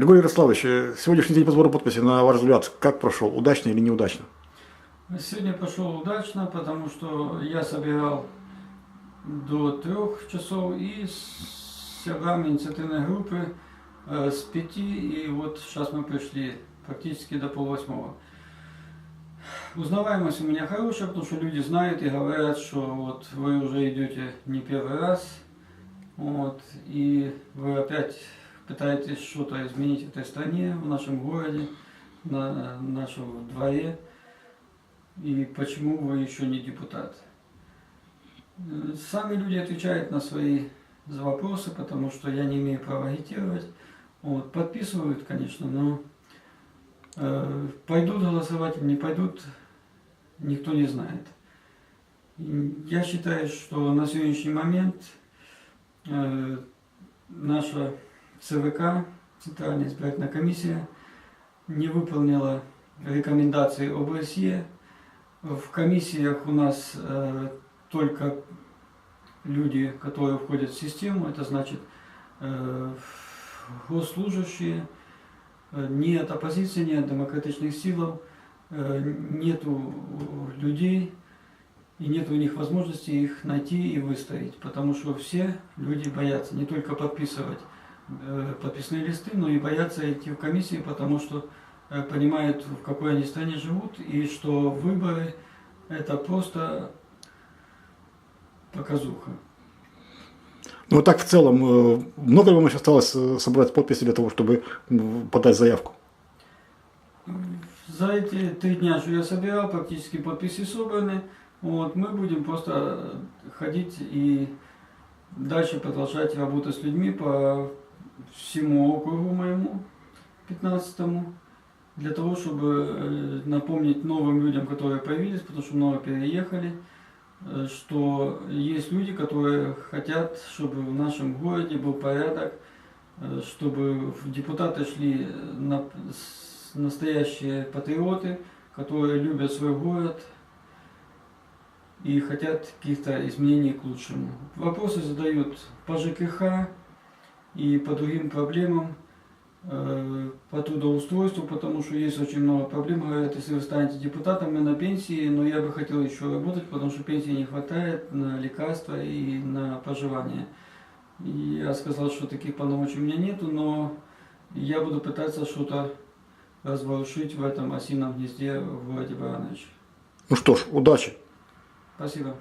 Григорий Ярославович, сегодняшний день по сбору подписей, на ваш взгляд, как прошел? Удачно или неудачно? Сегодня пошел удачно, потому что я собирал до 3 часов и с шагами инициативной группы с 5, и вот сейчас мы пришли практически до 7:30. Узнаваемость у меня хорошая, потому что люди знают и говорят, что вот вы уже идете не первый раз, вот, и вы опять пытаетесь что-то изменить в этой стране, в нашем городе, на нашем дворе, и почему вы еще не депутат. Сами люди отвечают на свои вопросы, потому что я не имею права агитировать. Вот, подписывают, конечно, но пойдут голосовать, не пойдут, никто не знает. Я считаю, что на сегодняшний момент наша ЦВК, Центральная избирательная комиссия, не выполнила рекомендации ОБСЕ. В комиссиях у нас только люди, которые входят в систему, это значит госслужащие, нет оппозиции, нет демократичных сил, нету людей и нет у них возможности их найти и выставить, потому что все люди боятся не только подписывать подписные листы, но и боятся идти в комиссии, потому что понимают, в какой они стране живут, и что выборы это просто показуха. Ну вот так в целом, много ли вам еще осталось собрать подписи для того, чтобы подать заявку? За эти 3 дня, что я собирал, практически подписи собраны. Вот, мы будем просто ходить и дальше продолжать работать с людьми по всему округу моему, 15-му, для того, чтобы напомнить новым людям, которые появились, потому что много переехали, что есть люди, которые хотят, чтобы в нашем городе был порядок, чтобы в депутаты шли настоящие патриоты, которые любят свой город и хотят каких-то изменений к лучшему. Вопросы задают по ЖКХ и по другим проблемам, по трудоустройству, потому что есть очень много проблем. Говорят, если вы станете депутатом, мы на пенсии, но я бы хотел еще работать, потому что пенсии не хватает на лекарства и на проживание. И я сказал, что таких полномочий у меня нету, но я буду пытаться что-то разворушить в этом осином гнезде в городе Барановичи. Ну что ж, удачи! Спасибо.